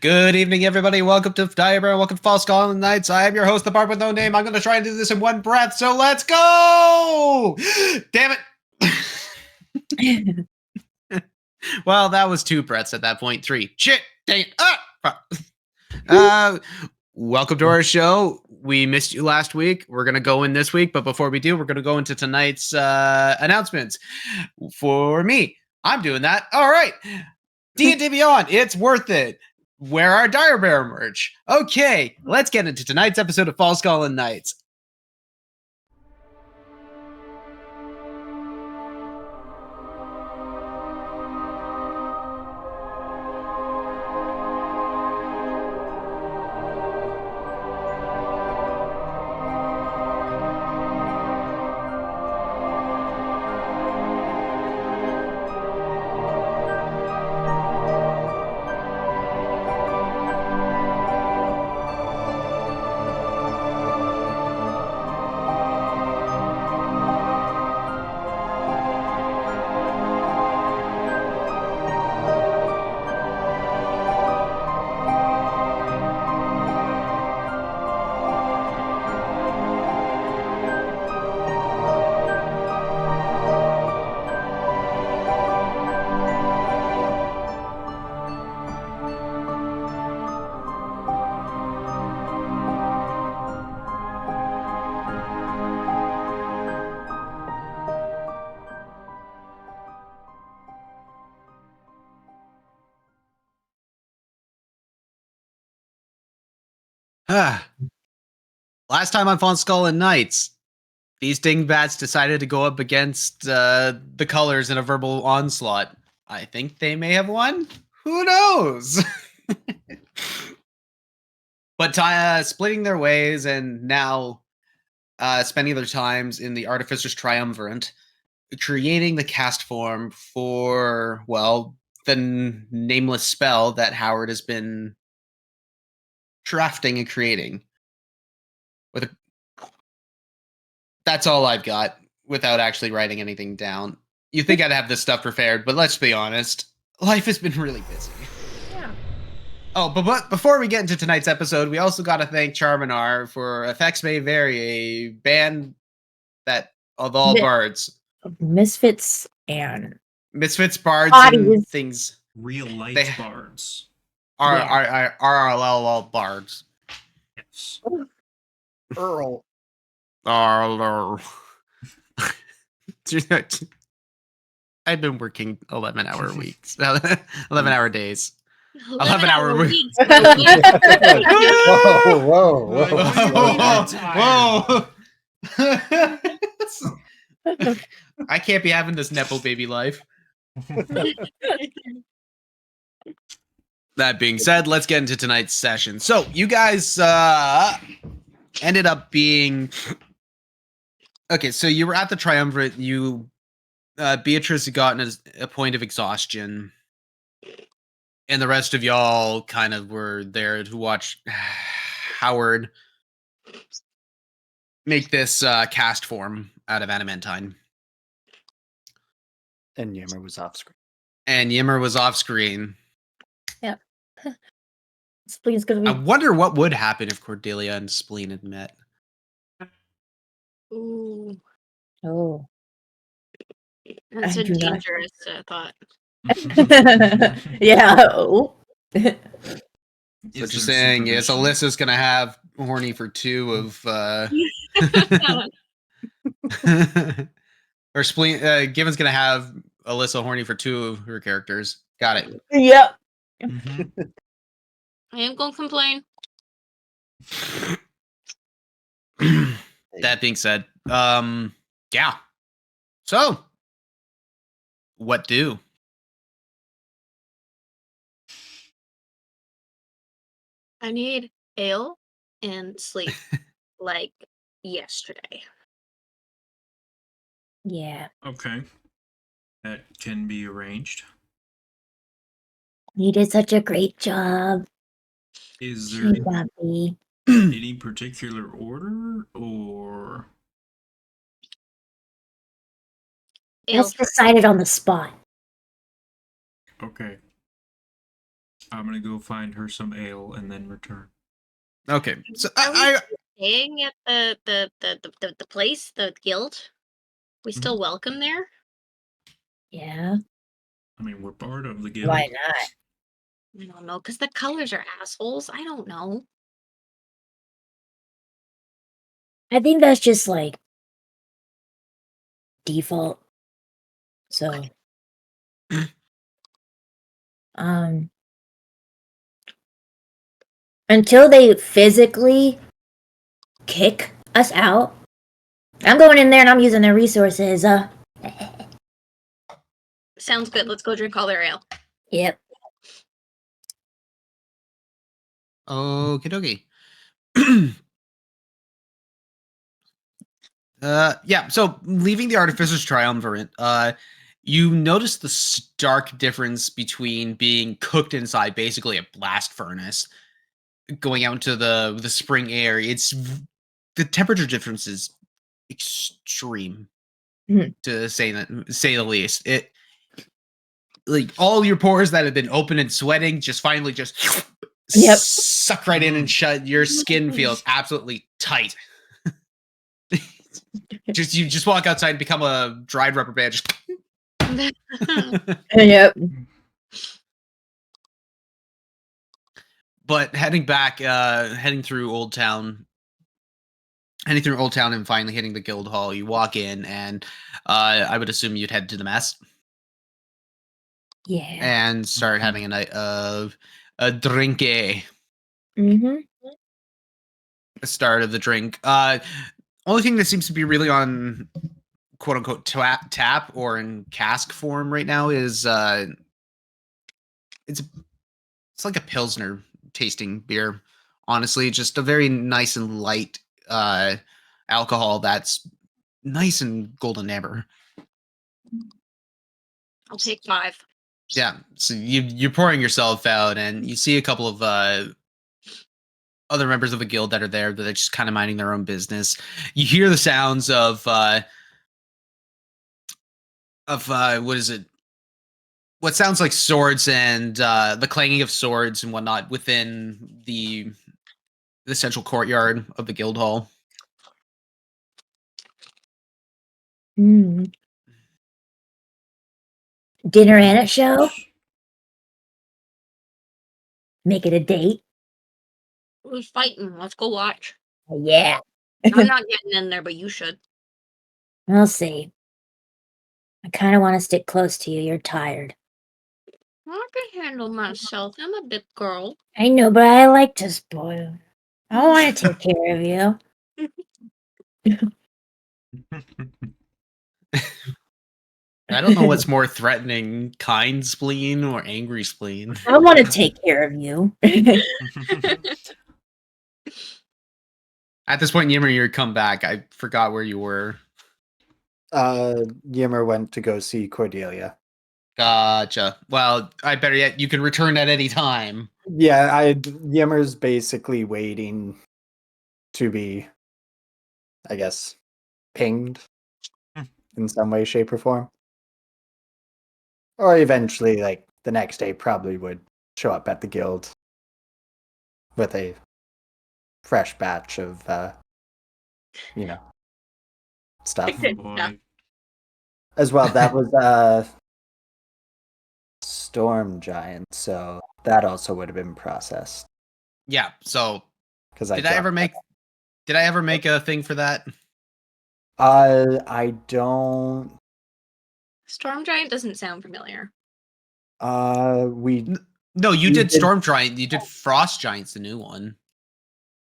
Good evening, everybody. Welcome to Diabear. Welcome to False Column Nights. I am your host, the Bard with No Name. I'm going to try and do this in one breath, so let's go! Damn it. Well, that was two breaths at that point. Three. Shit. Dang it. Welcome to our show. We missed you last week. We're going to go in this week, but before we do, we're going to go into tonight's announcements. For me, I'm doing that. All right. D&D Beyond, it's worth it. Wear our Dire Bear merch. Okay, let's get into tonight's episode of False Column Nights. Last time on False Column Nights, these dingbats decided to go up against the colors in a verbal onslaught. I think they may have won. Who knows? But splitting their ways and now spending their times in the Artificer's Triumvirate, creating the cast form for, well, the nameless spell that Howard has been drafting and creating. That's all I've got without actually writing anything down. You think I'd have this stuff prepared, but let's be honest, life has been really busy. Yeah. Oh, but before we get into tonight's episode, we also got to thank Charminar for Effects May Vary, a band that of all bards, Misfits and Misfits, bards, bodies. and things. Real life bards. RLL bards. Yes. Earl. I've been working 11-hour weeks, 11-hour days. 11-hour weeks. Whoa. I can't be having this Nepo baby life. That being said, let's get into tonight's session. So, you guys ended up being... Okay, so you were at the Triumvirate. Beatrice had gotten a point of exhaustion. And the rest of y'all kind of were there to watch Howard make this cast form out of adamantine. And Yimmer was off screen. Yep. Spleen's gonna be. I wonder what would happen if Cordelia and Spleen had met. Ooh. Oh. That's I a do not- dangerous thought. Yeah. Oh. So what you're saying is Alyssa's gonna have horny for two of or Spleen Given's gonna have Alyssa horny for two of her characters. Got it. Yep. Mm-hmm. I ain't gonna complain. That being said, yeah. So, what do? I need ale and sleep like yesterday. Yeah. Okay. That can be arranged. You did such a great job. Is She there got me. any particular order or Ale That's decided on the spot. okay. I'm gonna go find her some ale and then return. Okay. So Are we I staying at the place, the guild? We Mm-hmm. still welcome there? Yeah. I mean, we're part of the guild. Why not? I don't know, because the colors are assholes. I don't know. I think that's just like default. So, um, until they physically kick us out, I'm going in there and I'm using their resources. Sounds good. Let's go drink all their ale. Yep. Okie dokie. Yeah, so leaving the Artificer's Triumvirate, you notice the stark difference between being cooked inside basically a blast furnace, going out into the spring air. The temperature difference is extreme, to say the least. It like all your pores that have been open and sweating just finally just Yep. suck right in and shut. Your skin feels absolutely tight. You just walk outside and become a dried rubber band. Just Yep. But heading back, heading through Old Town and finally hitting the guild hall, you walk in and I would assume you'd head to the mess Yeah. and start having a night of a drinky. Mm-hmm. The start of the drink. Only thing that seems to be really on quote unquote tap or in cask form right now is it's like a Pilsner tasting beer. Honestly, just a very nice and light alcohol that's nice and golden amber. I'll take 5. Yeah, so you're pouring yourself out, and you see a couple of other members of the guild that are there that are just kind of minding their own business. You hear the sounds of what is it? What sounds like swords and the clanging of swords and whatnot within the central courtyard of the guild hall. Mm. Dinner and a show? Make it a date? Who's fighting? Let's go watch. Yeah. I'm not getting in there, but you should. We'll see. I kind of want to stick close to you. You're tired. I can handle myself. I'm a big girl. I know, but I like to spoil. I want to take care of you. I don't know what's more threatening, kind spleen or angry spleen. I want to take care of you. At this point, Yimmer, you come back. I forgot where you were. Yimmer went to go see Cordelia. Gotcha. Well, I better yet, you can return at any time. Yeah, Yimmer's basically waiting to be, I guess, pinged in some way, shape, or form. Or eventually, like, the next day probably would show up at the guild with a fresh batch of, stuff. Oh, boy. As well, that was, Storm Giant, so that also would have been processed. Yeah. So, Because did I ever make a thing for that? I don't. Storm Giant doesn't sound familiar. We No, you You did did- Storm Giant. You did Frost Giant's the new one.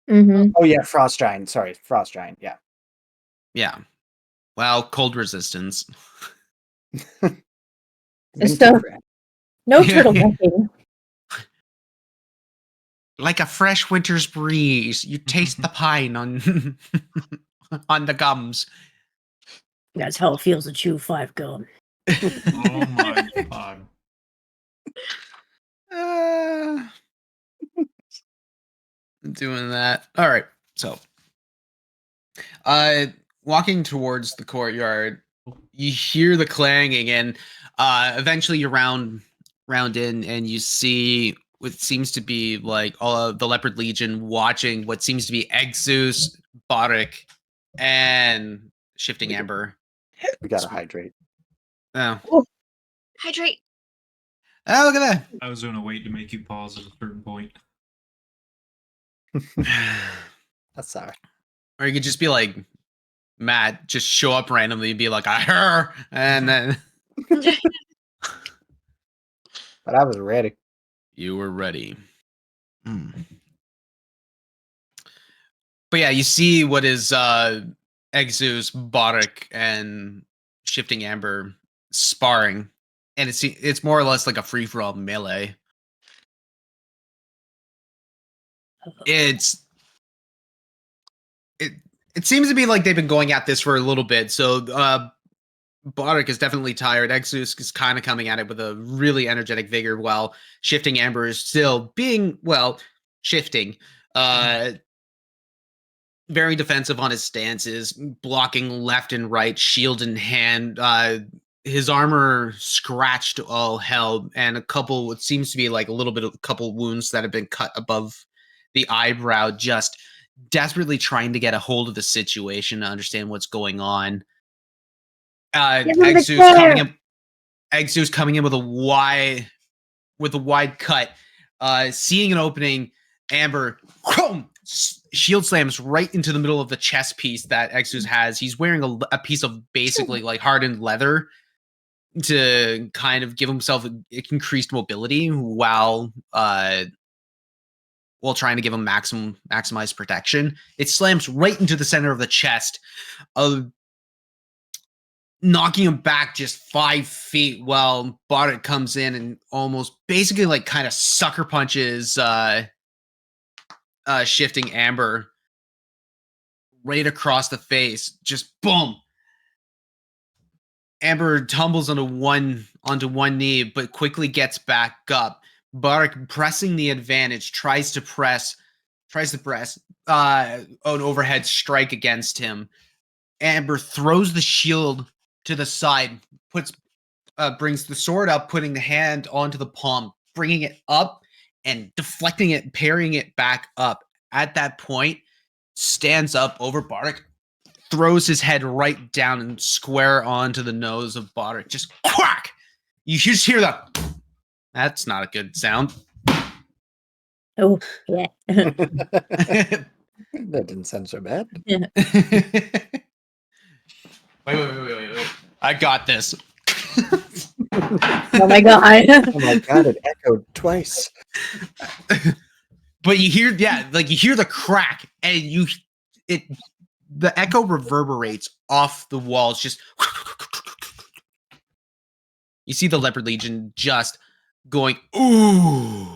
Mm-hmm. Oh yeah, Frost Giant. Sorry, Frost Giant. Yeah. Yeah. Well, cold resistance. So- No Yeah. turtle necking. Like a fresh winter's breeze, you taste the pine on on the gums. That's how it feels to chew 5 gum. Oh my god. Doing that. All right. So, walking towards the courtyard, you hear the clanging, and eventually you round in, and you see what seems to be like all of the Leopard Legion watching what seems to be Exus, Boric, and Shifting Amber. We gotta hydrate. Oh. Hydrate. Oh, look at I was gonna wait to make you pause at a certain point. that. That's sorry. Or you could just be like, Matt, just show up randomly and be like, I heard, and then But I was ready. you were ready. Hmm. But yeah, you see what is Exus, Boric, and Shifting Amber sparring, and it's more or less like a free for all melee. It seems to be like they've been going at this for a little bit. So Boric is definitely tired. Exus is kind of coming at it with a really energetic vigor, while Shifting Amber is still being shifting. Very defensive on his stances, blocking left and right, shield in hand. His armor scratched all hell, and a couple, it seems to be like a couple wounds that have been cut above the eyebrow, just desperately trying to get a hold of the situation to understand what's going on. Exus coming in with a wide cut, seeing an opening. Amber shield slams right into the middle of the chest piece that Exus has. He's wearing a piece of basically like hardened leather to kind of give himself increased mobility while trying to give him maximized protection. It slams right into the center of the chest, knocking him back just 5 feet while Boric comes in and almost basically like kind of sucker punches Shifting Amber right across the face. Just boom. Amber tumbles onto one knee, but quickly gets back up. Boric, pressing the advantage, tries to press an overhead strike against him. Amber throws the shield to the side, brings the sword up, putting the hand onto the palm, bringing it up and deflecting it, parrying it back up. At that point, stands up over Boric, throws his head right down and square onto the nose of Boric. Just quack! You just hear that. That's not a good sound. Oh, yeah. That didn't sound so bad. Wait. I got this. Oh my god. Oh my god, it echoed twice. But you hear the crack, and the echo reverberates off the walls. Just you see the Leopard Legion just going ooh.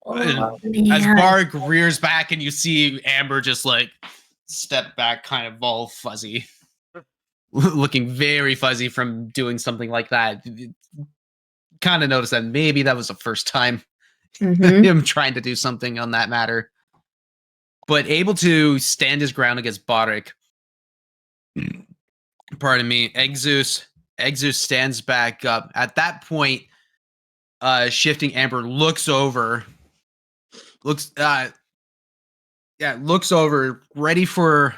Oh, As man. Boric rears back, and you see Amber just like step back, kind of all fuzzy, looking very fuzzy from doing something like that. Kind of notice that maybe that was the first time Mhm. him trying to do something on that matter, but able to stand his ground against Boric. Pardon me. Exus stands back up. At that point, Shifting Amber looks over, ready for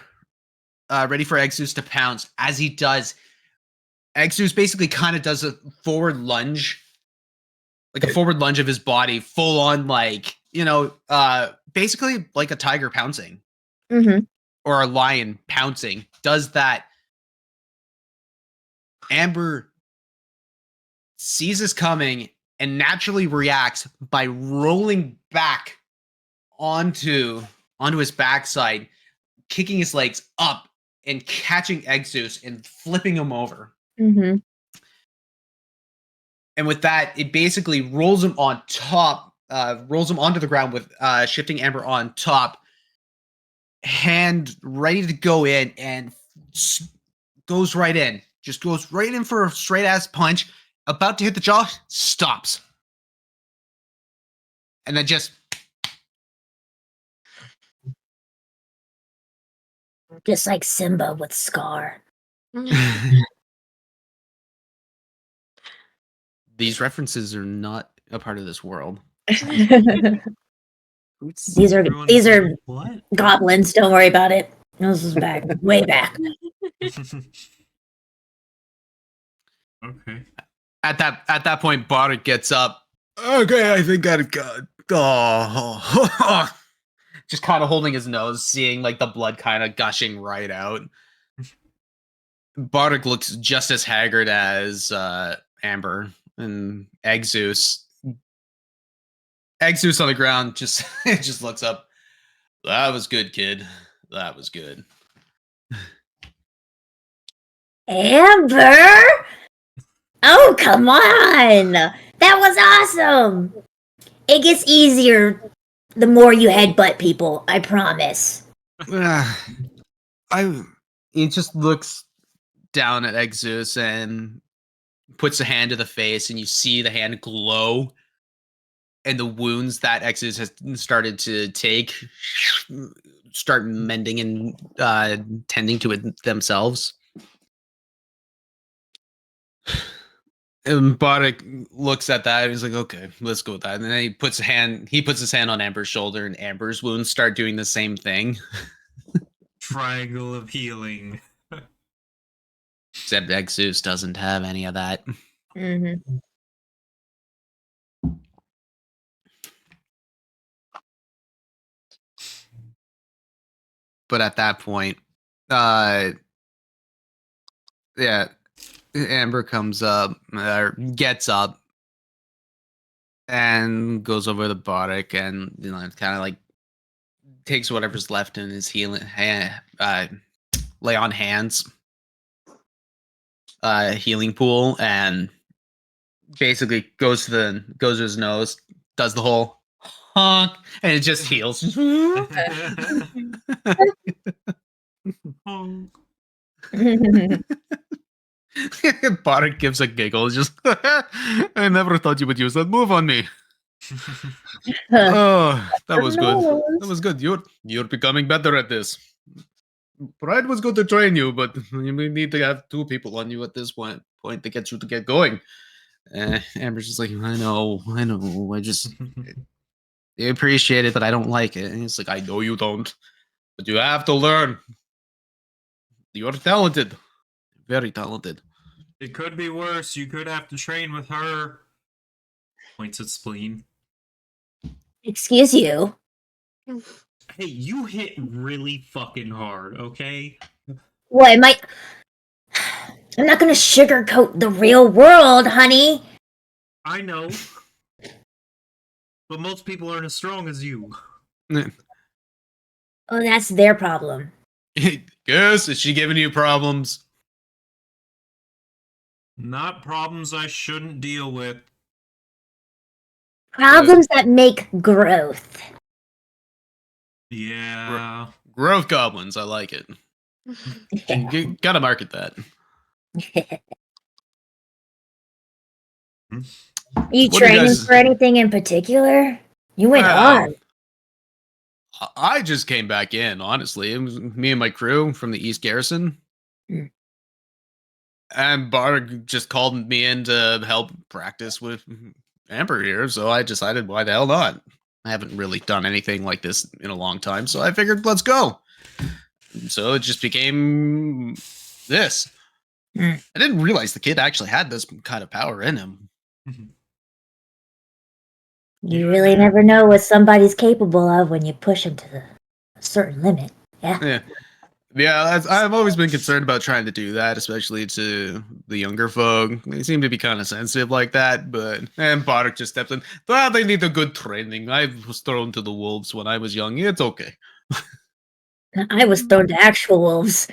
Exus to pounce. As he does, Exus basically kind of does a forward lunge, like a forward lunge of his body, full on, like, basically like a tiger pouncing Mhm. or a lion pouncing. Does that. Amber sees this coming and naturally reacts by rolling back onto his backside, kicking his legs up and catching Exus and flipping him over. Mhm. And with that, it basically rolls him on top, rolls him onto the ground with Shifting Amber on top, hand ready to go in, and goes right in. Just goes right in for a straight ass punch. About to hit the jaw, stops. And then just Just like Simba with Scar. These references are not a part of this world. Oops. these are Everyone's these are like, what? goblins. Don't worry about it. This is back, way back. Okay. At that point, Bardock gets up. Okay, I think I've got. Oh, just kind of holding his nose, seeing like the blood kind of gushing right out. Bardock looks just as haggard as Amber and Exus. Exus on the ground just just looks up. That was good, kid. That was good. Amber? Oh, come on! That was awesome! It gets easier the more you headbutt people, I promise. He just looks down at Exus and puts a hand to the face, and you see the hand glow, and the wounds that Exus has started to take start mending and tending to it themselves. And Bardock looks at that and he's like, okay, let's go with that. And then he puts his hand on Amber's shoulder, and Amber's wounds start doing the same thing. Triangle of healing. Except Exus doesn't have any of that. Mm-hmm. But at that point, yeah, Amber comes up, or gets up, and goes over to Bardock, and kind of like takes whatever's left in his lay on hands, healing pool, and basically goes to his nose, does the whole honk, and it just heals. Oh. Bardock gives a giggle. Just, I never thought you would use that move on me. Oh, that was good. That was good. You're becoming better at this. Pride was good to train you, but you need to have two people on you at this point to get you to get going. Amber's just like, I know. I just I appreciate it, but I don't like it. And he's like, I know you don't, but you have to learn. You're talented, very talented. It could be worse. You could have to train with her. Points at Spleen. Excuse you. Hey, you hit really fucking hard, okay? What am I? I'm not gonna sugarcoat the real world, honey. I know. But most people aren't as strong as you. Oh, that's their problem. Yes, is she giving you problems? Not problems I shouldn't deal with. Problems that make growth. Yeah. Growth goblins, I like it. You gotta market that. You What do you training guys- for anything in particular? You went hard. I just came back in, honestly. It was me and my crew from the East Garrison. Hmm. And Bardock just called me in to help practice with Amber here, so I decided, why the hell not? I haven't really done anything like this in a long time, so I figured, let's go. So it just became this. Hmm. I didn't realize the kid actually had this kind of power in him. You really never know what somebody's capable of when you push them to a certain limit. Yeah. Yeah, I've always been concerned about trying to do that, especially to the younger folk. They seem to be kind of sensitive like that, and Bardock just steps in. Well, they need a good training. I was thrown to the wolves when I was young. It's okay. I was thrown to actual wolves.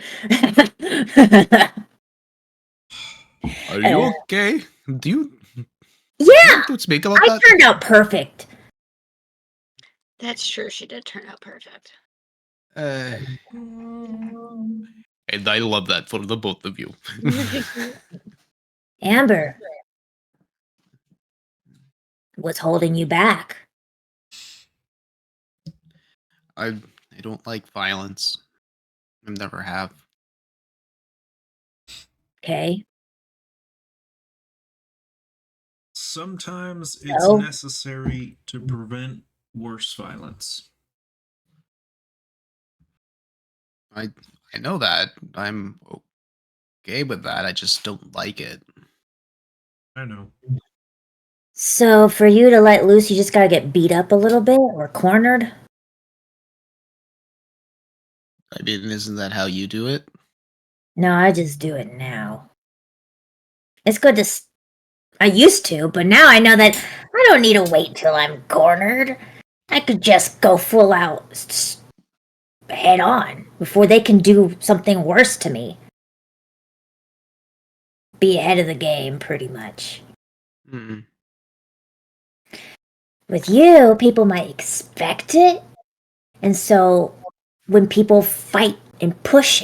Are you okay? Do you Yeah, want to speak about I that? turned out perfect. That's true. She did turn out perfect. And I love that for the both of you. Amber, what's holding you back? I don't like violence. I never have. Okay. Sometimes it's Oh. necessary to prevent worse violence. I know that. I'm okay with that. I just don't like it. I know. So for you to let loose, you just gotta get beat up a little bit or cornered? I mean, isn't that how you do it? No, I just do it now. It's good to. I used to, but now I know that I don't need to wait till I'm cornered. I could just go full out head on before they can do something worse to me. Be ahead of the game, pretty much. Mm. With you, people might expect it. And so when people fight and push,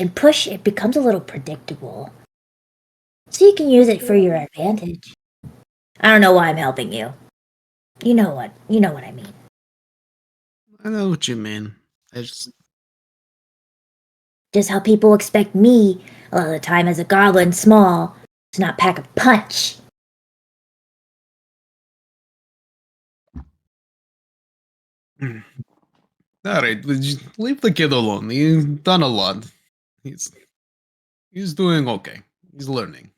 it becomes a little predictable. So you can use it for your advantage. I don't know why I'm helping you. You know what I mean. I know what you mean. I just Just how people expect me, a lot of the time as a goblin small, to not pack a punch. all right. Just leave the kid alone. He's done a lot. He's doing okay. He's learning.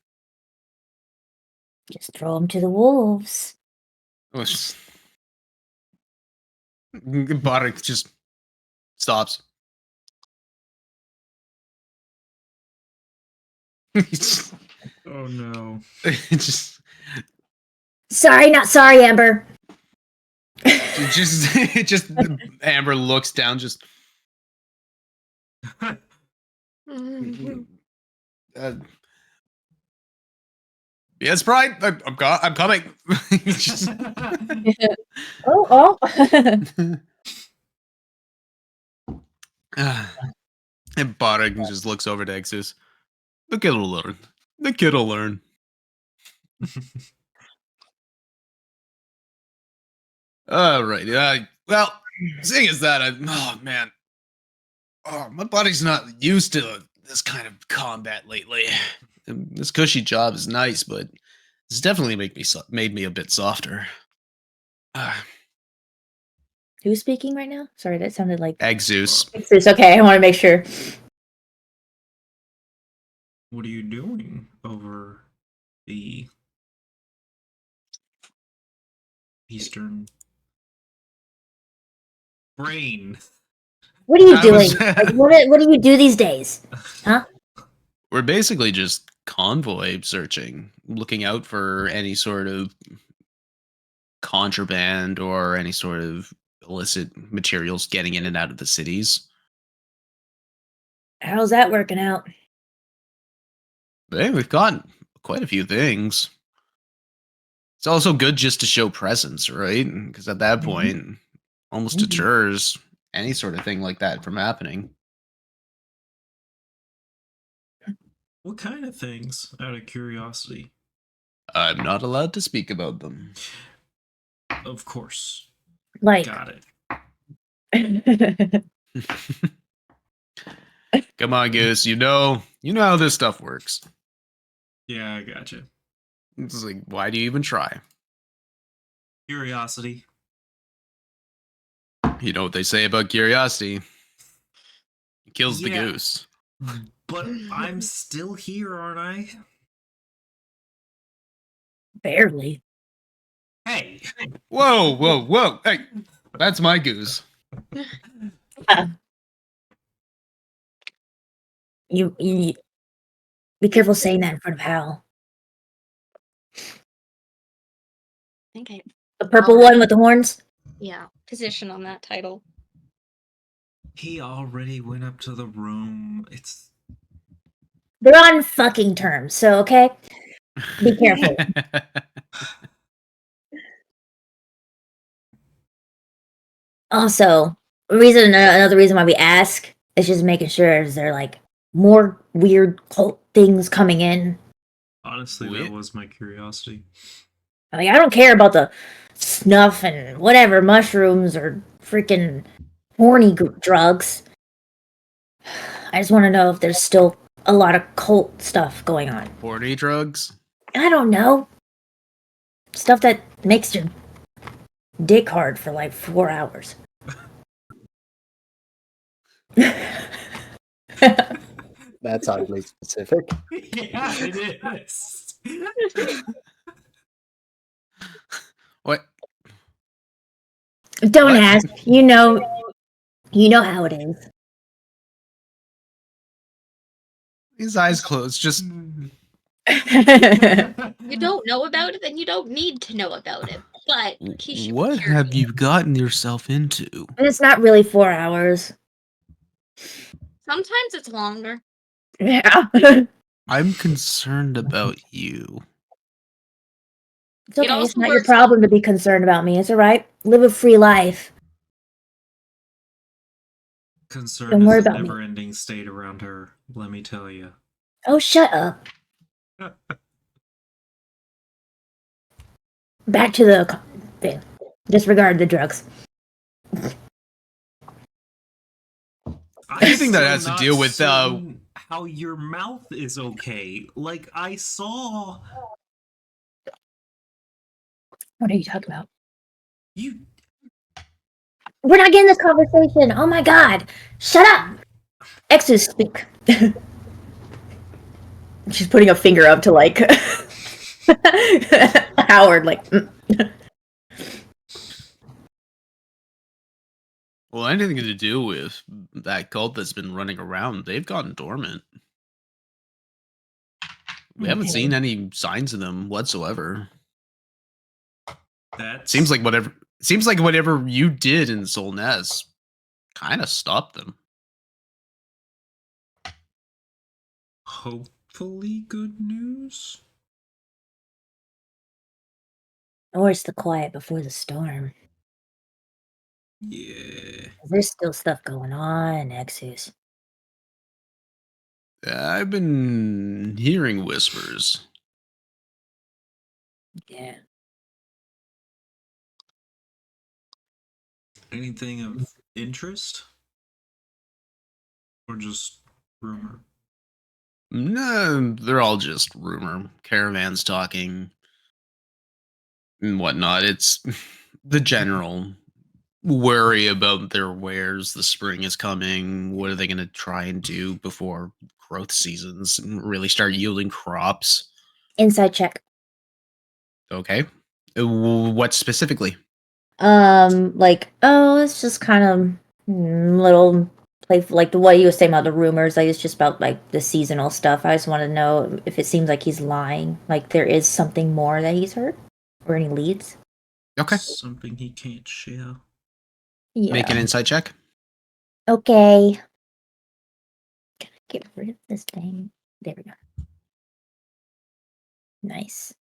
Just throw him to the wolves. Barak just stops. He's Oh no. just, Sorry, not sorry, Amber. just Amber looks down. Just yes, Pride. I'm coming. Just- Oh. and Barak just looks over to Exus. The kid will learn. The kid will learn. All right. Well, seeing as that, oh man, my body's not used to this kind of combat lately. And this cushy job is nice, but it's definitely made me a bit softer. Who's speaking right now? Sorry, that sounded like Exus. it's okay. I want to make sure. What are you doing over the eastern brain? What are you I doing? was- Like, what do you do these days? We're basically just convoy searching, looking out for any sort of contraband or any sort of illicit materials getting in and out of the cities. How's that working out? Hey, we've got quite a few things. It's also good just to show presence, right? Because at that point, almost Mhm. deters any sort of thing like that from happening. What kind of things, out of curiosity? I'm not allowed to speak about them. Of course. Like, Got it. Come on, Goose. You know how this stuff works. Yeah, I gotcha. It's like, why do you even try? Curiosity. You know what they say about curiosity? It kills the Yeah. goose. But I'm still here, aren't I? barely. Hey! Whoa. Hey, that's my goose. You be careful saying that in front of Hal. I think The purple Alright. one with the horns. yeah, position on that title. He already went up to the room. It's They're on fucking terms, so okay. Be careful. Also, another reason why we ask is just making sure is there like more weird cult things coming in. honestly, Wait. that was my curiosity. Like, I don't care about the snuff and whatever mushrooms or freaking horny drugs. I just want to know if there's still a lot of cult stuff going on. Horny drugs? I don't know. Stuff that makes your dick hard for like 4 hours. That's oddly specific. Yeah, it is. What? Don't What? ask. You know how it is. His eyes closed. Just You don't know about it, then you don't need to know about it. But he should be what have curious. you gotten yourself into? And it's not really 4 hours. Sometimes it's longer. Yeah. I'm concerned about you. It's okay. also It's not your works on- problem to be concerned about me. It's all right. Live a free life. Concern Don't is worry a about me. never-ending state around her. Let me tell you. Oh, shut up. Back to the thing. Disregard the drugs. Anything that has to not deal with, certain how your mouth is okay. Like I saw What are you talking about? you. We're not getting this conversation. Oh my god. Shut up. Exes speak. She's putting a finger up to like Howard, like. well, anything to do with that cult that's been running around, they've gone dormant. We haven't Okay. seen any signs of them whatsoever. That Seems like whatever you did in Solness kind of stopped them. hopefully good news. Or it's the quiet before the storm. Yeah. There's still stuff going on, Exus. I've been hearing whispers. Yeah. Anything of interest, or just rumor? No, they're all just rumor. Caravans talking and whatnot. It's the general worry about their wares. The spring is coming. What are they going to try and do before growth seasons and really start yielding crops? Inside check. Okay. What specifically? Like, oh, it's just kind of little playful, like the what you were saying about the rumors. Like, it's just about like the seasonal stuff. I just want to know if it seems like he's lying. Like, there is something more that he's heard, or any leads. Okay. Something he can't share. Yeah. Make an insight check. Okay. Gotta get rid of this thing. There we go. Nice.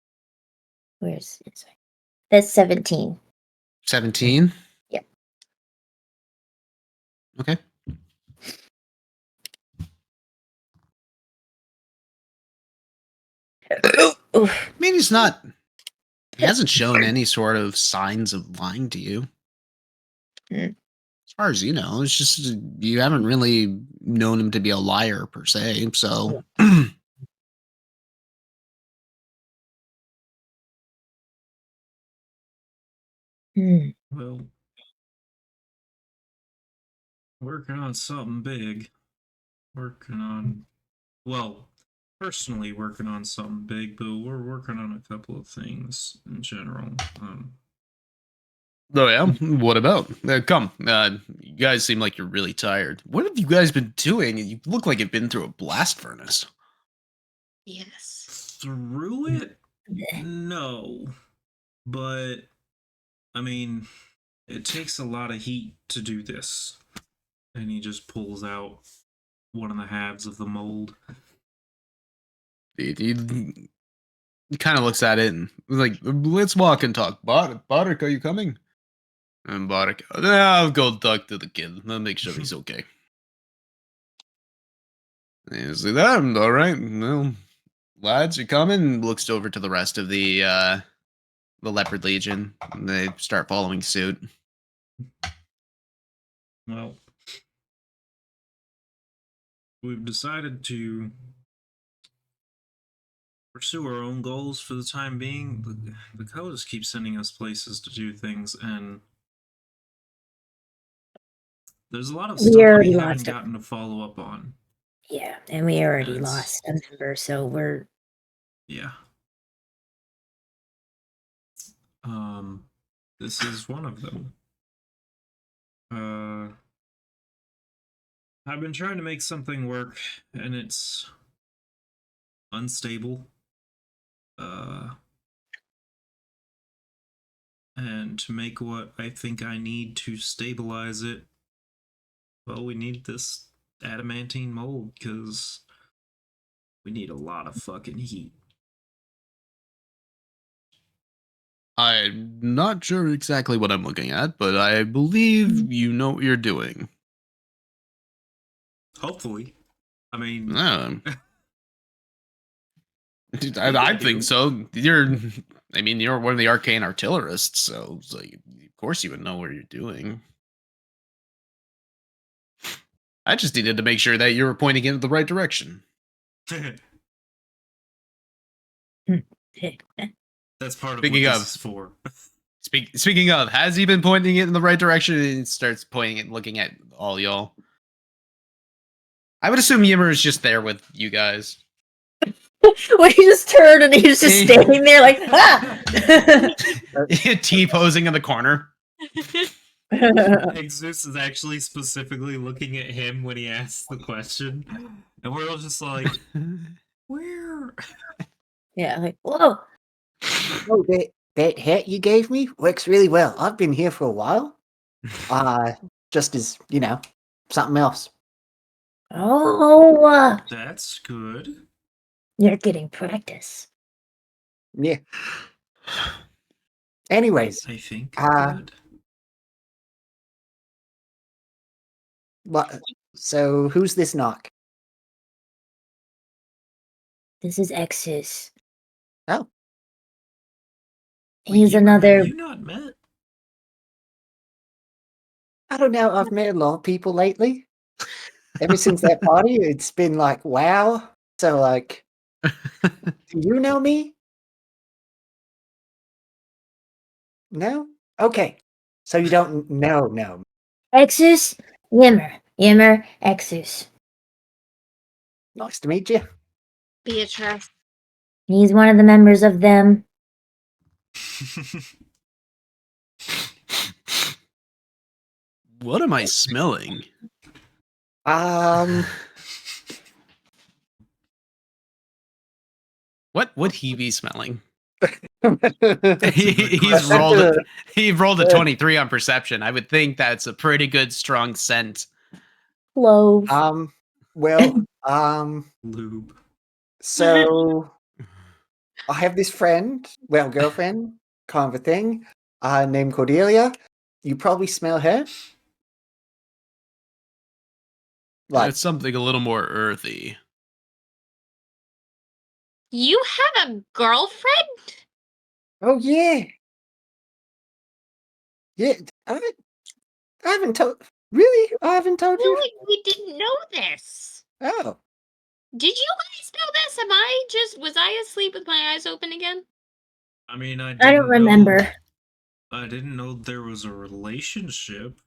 Where's insight? That's 17. 17. Yep. Okay. I mean, he hasn't shown any sort of signs of lying to you. Mm. As far as you know, it's just you haven't really known him to be a liar per se. So, Hmm. Well, working on something big. Well, personally working on something big, but we're working on a couple of things in general. oh yeah, what about? Come, you guys seem like you're really tired. What have you guys been doing? You look like you've been through a blast furnace. Yes. Through it? No. But, I mean, it takes a lot of heat to do this. And he just pulls out one of the halves of the mold. He kind of looks at it and like, let's walk and talk. Barak, are you coming? And Barak, I'll go talk to the kid. I'll make sure he's okay. And he's like, all right. Well, lads, you coming? Looks over to the rest of the Leopard Legion. And they start following suit. Well, we've decided to pursue our own goals for the time being. The code just keeps sending us places to do things, and there's a lot of We stuff we already haven't lost it. gotten to follow up on. Yeah, and we already That's- lost a member, so we're Yeah. This is one of them. I've been trying to make something work, and it's unstable. And to make what I think I need to stabilize it, well, we need this adamantine mold, because we need a lot of fucking heat. I'm not sure exactly what I'm looking at, but I believe you know what you're doing. Hopefully. I mean, Dude, I I do. think so. I mean, you're one of the arcane artillerists, so it's like, of course you would know what you're doing. I just needed to make sure that you were pointing in the right direction. that's part of Speaking what of- this is for. Speaking of, has he been pointing it in the right direction? And he starts pointing it, looking at all y'all. I would assume Yimmer is just there with you guys. we just turned and he's just standing there like ah. T-posing in the corner. Zeus is actually specifically looking at him when he asks the question, and we're all just like, where? yeah, like whoa. Oh, that hat you gave me works really well. I've been here for a while. Just as, something else. Oh, That's good. you're getting practice. Yeah. Anyways, I think good. So who's this knock? This is Exus. Oh. He's Have another. you not met? I don't know. I've met a lot of people lately. Ever since that party, it's been like, wow. So, like, do you know me? No? Okay. So you don't know. Exus, Yimmer, Exus. Nice to meet you. Beatrice. He's one of the members of them. What am I smelling? What would he be smelling? He rolled a 23 on perception. I would think that's a pretty good strong scent. Clove. Well, Lube. so I have this friend, girlfriend, kind of a thing, named Cordelia. You probably smell her. Like, It's something a little more earthy. You have a girlfriend? oh yeah. Yeah, I haven't told. Really? I haven't told No, you? we didn't know this. Oh. Did you guys know this? Was I asleep with my eyes open again? I mean, I don't remember. I didn't know there was a relationship.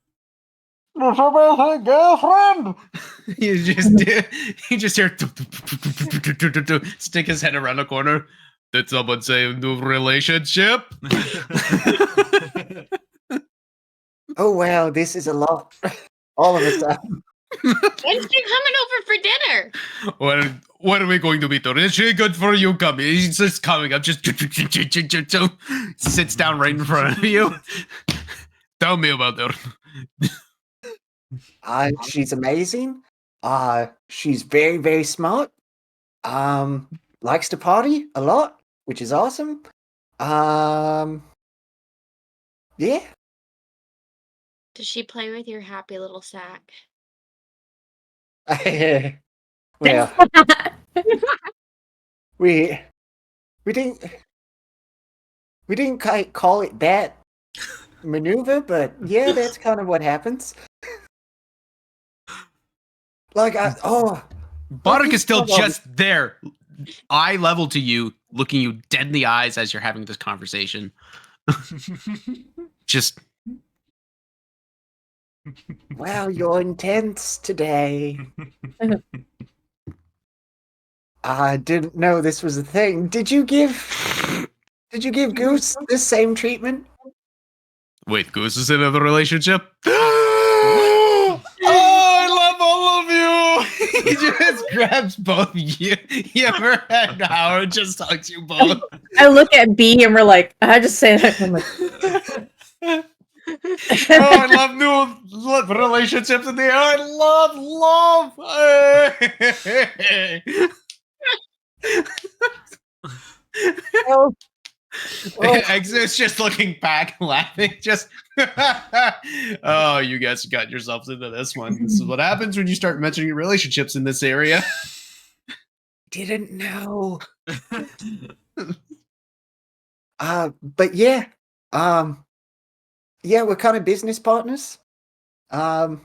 Girlfriend. You just hear stick his head around the corner. Did someone say new relationship? Oh wow, this is a lot. All of a sudden. When's she coming over for dinner? What are we going to be doing? Is she good for you? Come, he's just coming up. Just sits down right in front of you. Tell me about her. She's amazing. She's very, very smart. Likes to party a lot, which is awesome. Yeah. Does she play with your happy little sack? Well, we didn't quite call it that maneuver, but yeah, that's kind of what happens. Like, Bardock is still Hold on. just there, eye level to you, looking you dead in the eyes as you're having this conversation. Just Well, you're intense today. I didn't know this was a thing. Did you give Goose the same treatment? wait, Goose is in another relationship? Oh, I love all of you. He just grabs both you, Yimmer and Howard, just hugs you both. I look at B and we're like, I just say that. I'm like, Oh, I love new relationships in the air. I love. Oh, oh, Exit's just looking back, laughing. Just, oh, you guys got yourselves into this one. This is what happens when you start mentioning relationships in this area. didn't know. But yeah, yeah, we're kind of business partners. For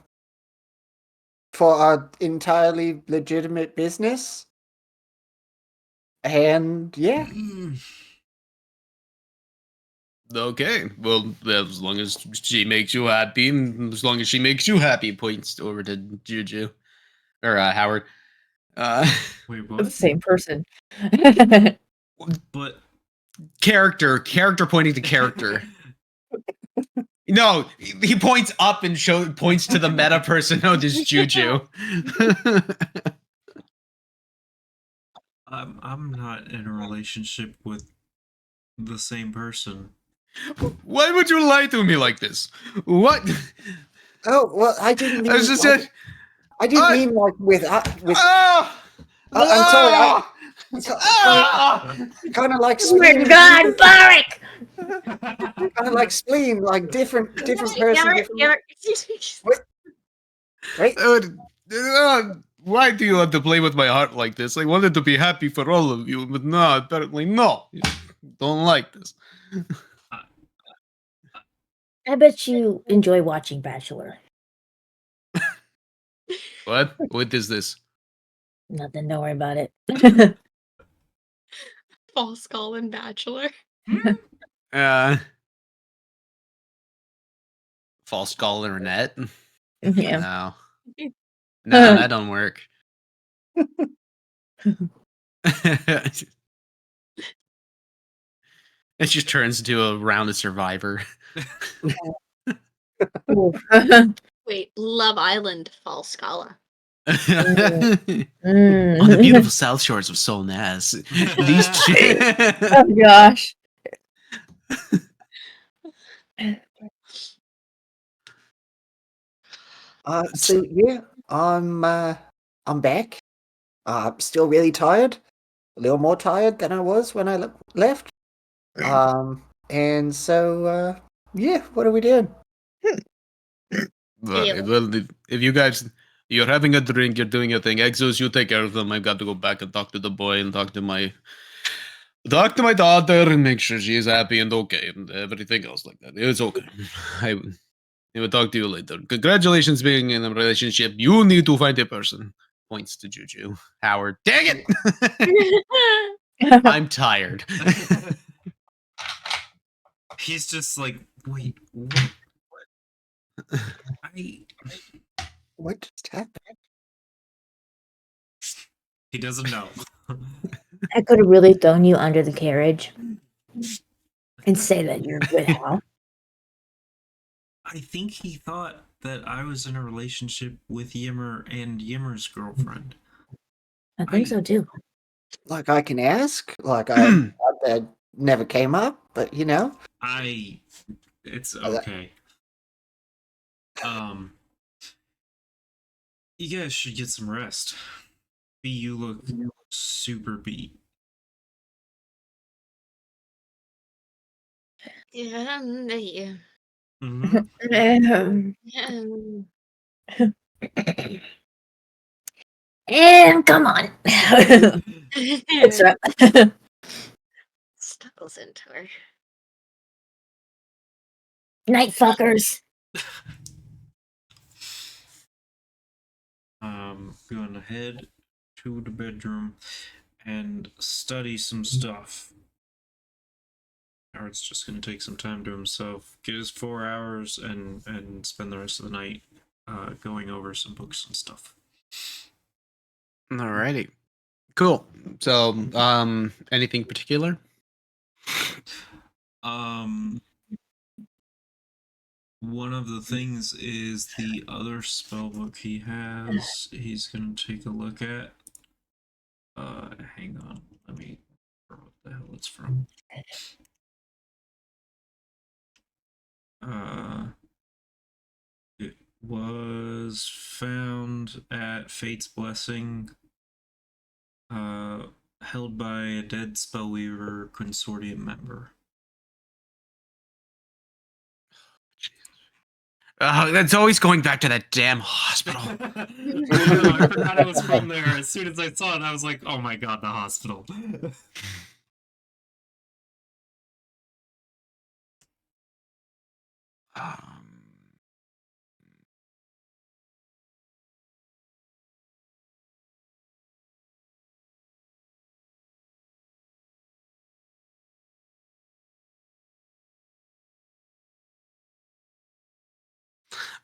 our entirely legitimate business. And yeah, Okay, well, as long as she makes you happy, and as long as she makes you happy, points over to Juju or Howard. Wait, the what? same person. But Character pointing to character. No, he points up and points to the meta person. Oh, this Juju. I'm not in a relationship with the same person. Why would you lie to me like this? What? oh well, I didn't mean. I was just like, saying. I didn't mean like with. Ah! I'm sorry. Ah! I Ah! kind of like Oh my spleen. god, Barak! Kind of like spleen, like different person. Garrett, Different. Garrett. Wait, Why do you have to play with my heart like this? I wanted to be happy for all of you, but no, apparently no. You don't like this. I bet you enjoy watching Bachelor. What? What is this? Nothing, don't worry about it. False skull and bachelor. False skull internet? Yeah. No, that don't work. It just turns into a rounded survivor. Wait, Love Island false scholar. On the beautiful south shores of Solness, these Oh gosh. So yeah, I'm back. Still really tired. A little more tired than I was when I left. And so yeah, what are we doing? well, if you guys you're having a drink, you're doing your thing. Exos, you take care of them. I've got to go back and talk to the boy and talk to my daughter and make sure she is happy and okay and everything else like that. It's okay. I will talk to you later. Congratulations being in a relationship. You need to find a person. Points to Juju. Howard. Dang it! I'm tired. He's just like, wait, what? What just happened? He doesn't know. I could have really thrown you under the carriage and say that you're with Hal. I think he thought that I was in a relationship with Yimmer and Yimmer's girlfriend. I think so too. Like I can ask. Like that never came up, but you know. It's okay. You guys should get some rest. B, you look super beat. Yeah. Mhm. And come on. It's right. Stuckles into her. Night fuckers. Going ahead to the bedroom and study some stuff. Howard's just going to take some time to himself, get his 4 hours, and spend the rest of the night going over some books and stuff. Alrighty. Cool. So, anything particular? One of the things is the other spell book he has. He's going to take a look at. Hang on. Let me remember what the hell it's from. It was found at Fate's Blessing, held by a dead Spellweaver Consortium member. That's always going back to that damn hospital. I forgot it was from there. As soon as I saw it, I was like, oh my god, the hospital.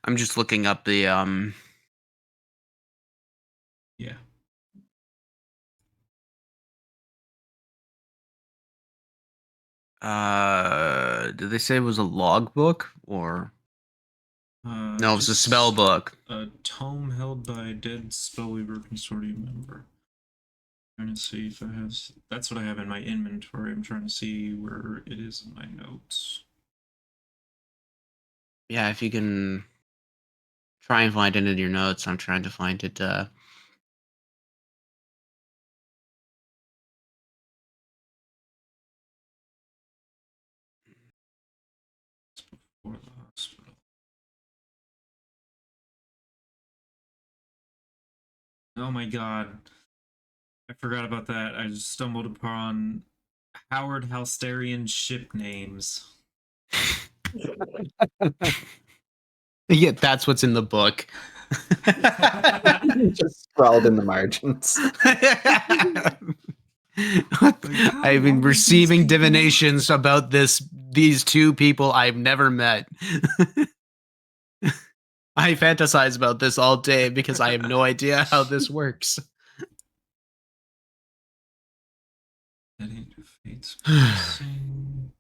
I'm just looking up the Yeah. did they say it was a logbook or no, it was a Just spell book. A tome held by a dead Spellweaver Consortium member. Trying to see if I have. That's what I have in my inventory. I'm trying to see where it is in my notes. Yeah, if you can try and find it in your notes. I'm trying to find it. It's before the hospital. Oh my god. I forgot about that. I just stumbled upon Howard Halsterian ship names. Yeah, that's what's in the book. Just scrawled in the margins. I've been receiving divinations about these two people I've never met. I fantasize about this all day because I have no idea how this works. Heading to Fate's Blessing.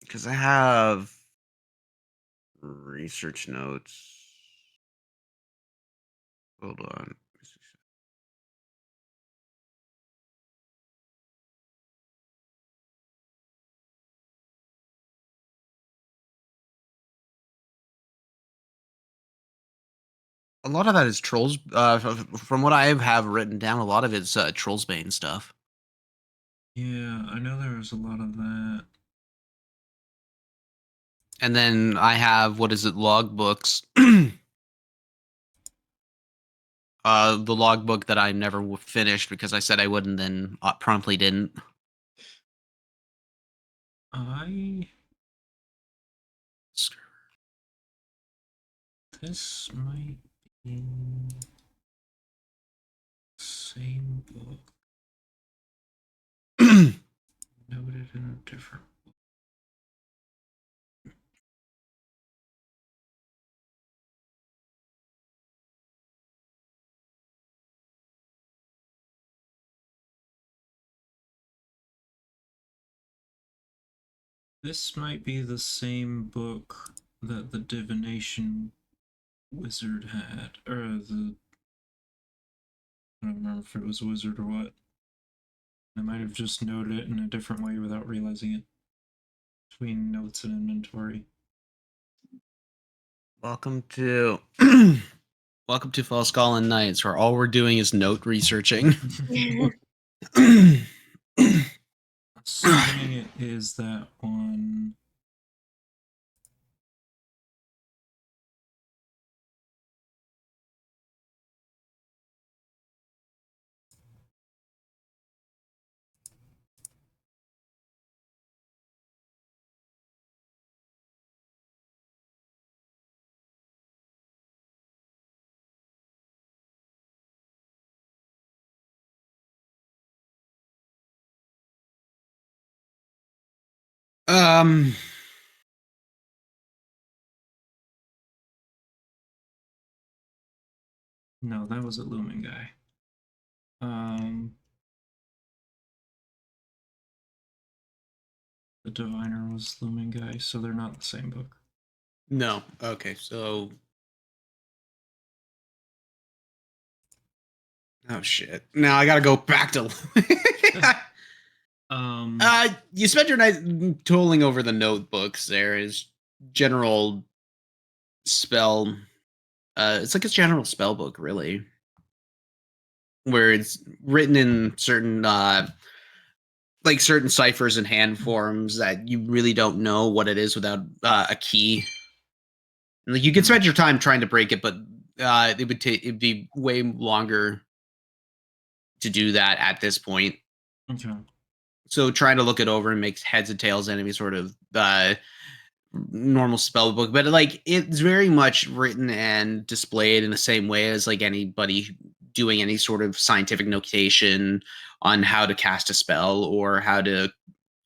Because I have research notes. Hold on. A lot of that is trolls. From what I have written down, a lot of it's Trollsbane stuff. Yeah, I know there was a lot of that. And then I have logbooks. The logbook that I never finished because I said I would, and then promptly didn't. This might be same book noted in a different book. This might be the same book that the divination wizard had, or the. I don't remember if it was a wizard or what. I might have just noted it in a different way without realizing it. Between notes and inventory. Welcome to welcome to False Fallen Nights, where all we're doing is note researching. Assuming it is that one. Um. No, that was a Lumen guy. The Diviner was Lumen guy, so they're not the same book. No. Okay. So. Oh shit! Now I gotta go back to. You spent your night tolling over the notebooks. There is general spell. It's like a general spell book, really, where it's written in certain like certain ciphers and hand forms that you really don't know what it is without a key. And, like, you could spend your time trying to break it, but it'd be way longer to do that at this point. Okay. So trying to look it over and make heads and tails any sort of normal spell book, but like it's very much written and displayed in the same way as like anybody doing any sort of scientific notation on how to cast a spell or how to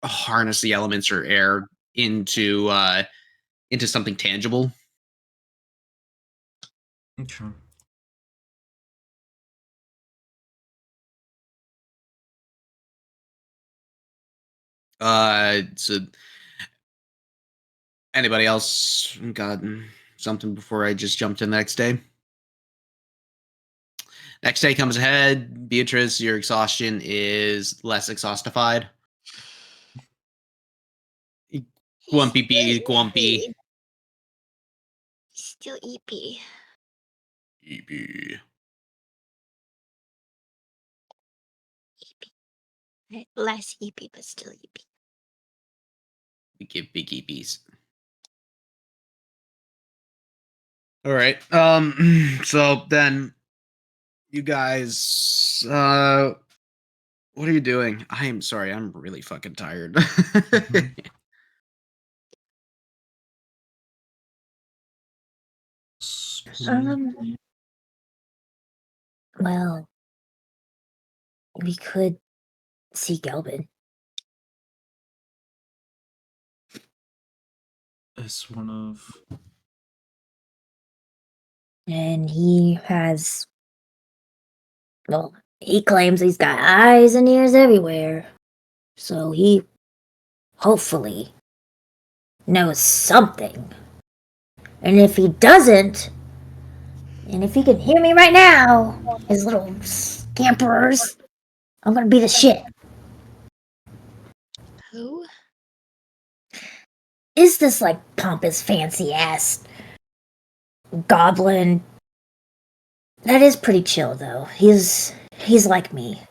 harness the elements or air into something tangible. Okay. So anybody else got something before I just jump to the next day? Next day comes ahead. Beatrice, your exhaustion is less exhaustified. Gumpy B, Gumpy. Still EP. EP. Less EP, but still EP. We give big EPs. All right. So then you guys what are you doing? I am sorry, I'm really fucking tired. Well, we could see Gelbin. It's one of. And he has. Well, he claims he's got eyes and ears everywhere. So he hopefully knows something. And if he doesn't, and if he can hear me right now, his little scamperers, I'm gonna be the shit. Who? Is this like pompous, fancy ass goblin? That is pretty chill though. He's like me.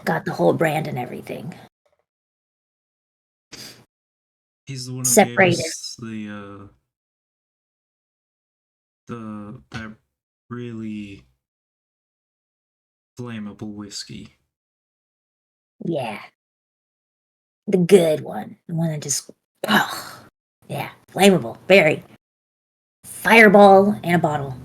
Got the whole brand and everything. He's the one who Separated. gave us that really flammable whiskey. Yeah. The good one. The one that just yeah, flammable. Very. Fireball in a bottle.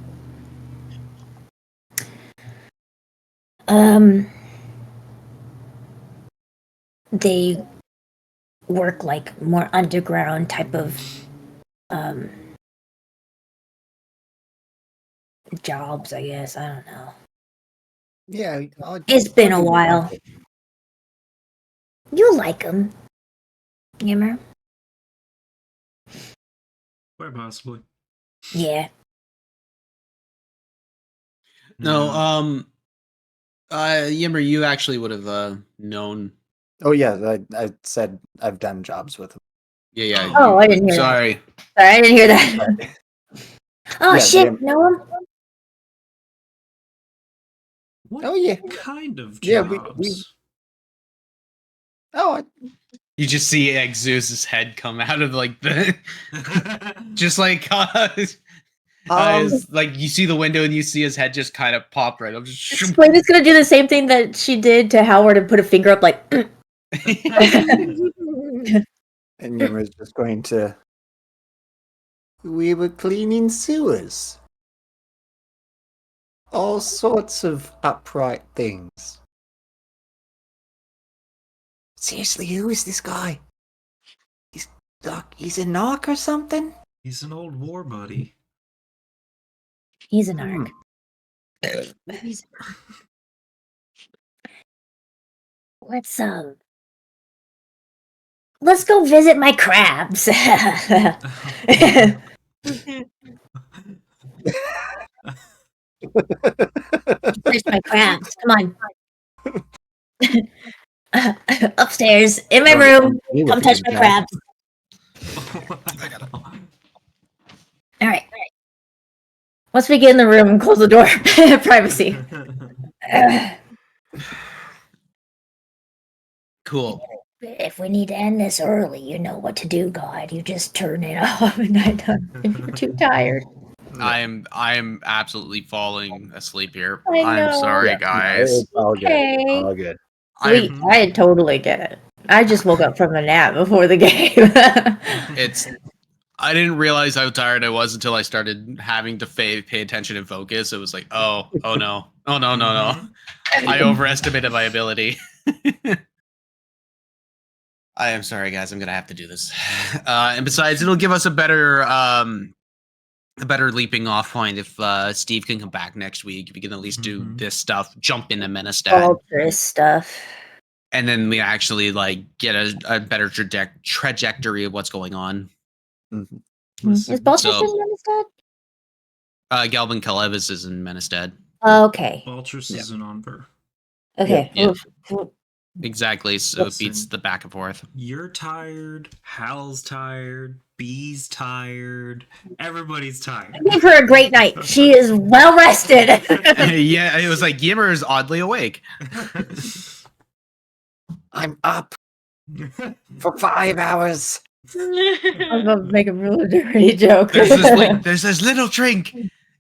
They work like more underground type of jobs, I guess. I don't know. Yeah, It's been a I'll give you while. that. You like them, Yimmer? Quite possibly. Yeah. No, Yimmer, you actually would have known. Oh yeah, I said I've done jobs with him. Yeah. Oh, I didn't hear that. Sorry. Sorry, I didn't hear that. Oh Yeah, shit, know him? What Oh yeah, kind of Yeah, jobs? we- oh You just see Exus's head come out of like the just like like you see the window and you see his head just kind of pop right up. Just Slavy's gonna do the same thing that she did to Howard and put a finger up like and Yimmer's just going to. We were cleaning sewers. All sorts of upright things. Seriously, who is this guy? He's a knock or something? He's an old war buddy. He's an arc. He's- Let's go visit my crabs. Where's my crabs? Come on. Upstairs, in my room. Come touch my crabs. All right. Once we get in the room and close the door, privacy. Cool. If we need to end this early, you know what to do, God. You just turn it off, and you're too tired. I am absolutely falling asleep here. I I'm know. sorry, Yeah, guys. It's all Okay. good. All good. Sweet. I totally get it. I just woke up from a nap before the game. I didn't realize how tired I was until I started having to pay attention and focus. It was like, oh no. I overestimated my ability. I am sorry, guys. I'm gonna have to do this. And besides, it'll give us a better leaping off point if Steve can come back next week. If we can at least do this stuff, jump into Menestad, All this stuff. and then we actually like get a better trajectory of what's going on. Mm-hmm. Is Baltus So- in Menestad? Galvin Kalevis is in Menestad. Okay. Baltrus Yeah. is an Onver. Okay. Yeah. Oof, oof. Exactly. So it beats Listen. the back and forth. You're tired. Hal's tired. B's tired. Everybody's tired. I gave her a great night. She is well rested. Yeah, it was like Yimmer is oddly awake. I'm up for 5 hours. I'm about to make a really dirty joke. There's this little drink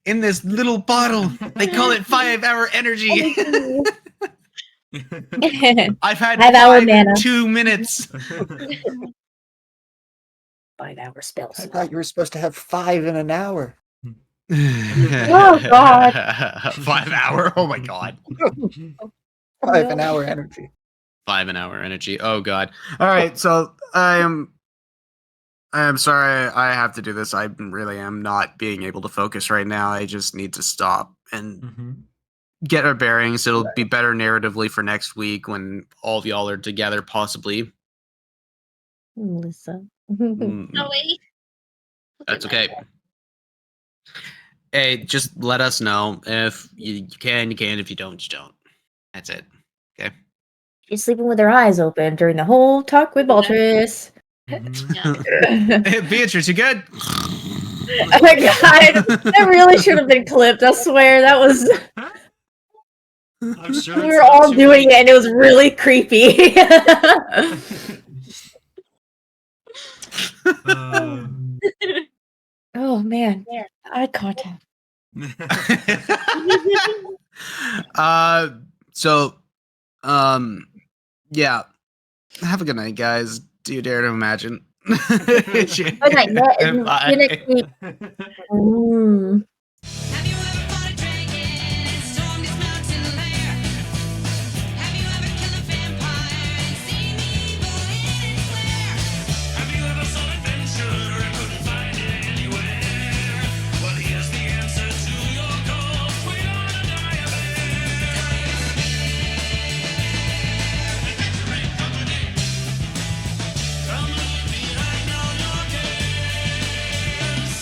in this little bottle. They call it 5-hour energy. I've had 5 hour 5 mana. in 2 minutes. 5 hour spells. I thought you were supposed to have 5 in an hour. Oh, God. 5 hour? Oh my god. 5 an hour energy. 5 an hour energy. Oh god. All right, so I am sorry I have to do this. I really am not being able to focus right now. I just need to stop and Mhm. get our bearings. It'll be better narratively for next week when all of y'all are together, possibly. Melissa. Mm, No wait. That's okay. Hey, just let us know if you can. You can. If you don't, you don't. That's it. She's sleeping with her eyes open during the whole talk with Baltrus. Mhm. Yeah. Beatrice, you good? Oh my god, that really should have been clipped. I swear that was. I'm sure We it's were not all too doing late. it, and it was really creepy. Oh man, eye contact. So, yeah. Have a good night, guys. Do you dare to imagine? Good night, Ned. Good night, Steve. Mm. Have you ever fought a dragon and stormed its mountain lair? Have you ever killed a vampire and seen the evil in its lair? Have you ever sought adventure and couldn't find it anywhere? Well, here's the answer to your call. We don't die of Adventuring Company. Come leave behind all your cares.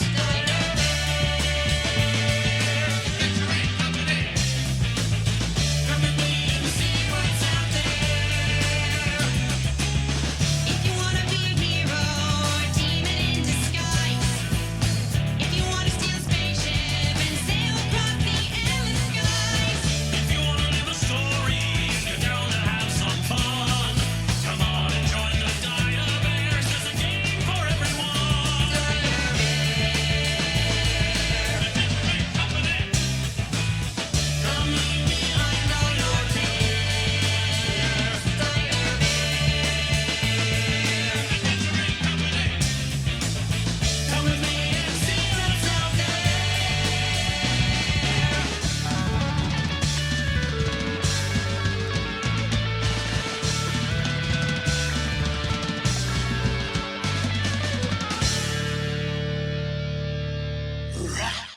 Rah.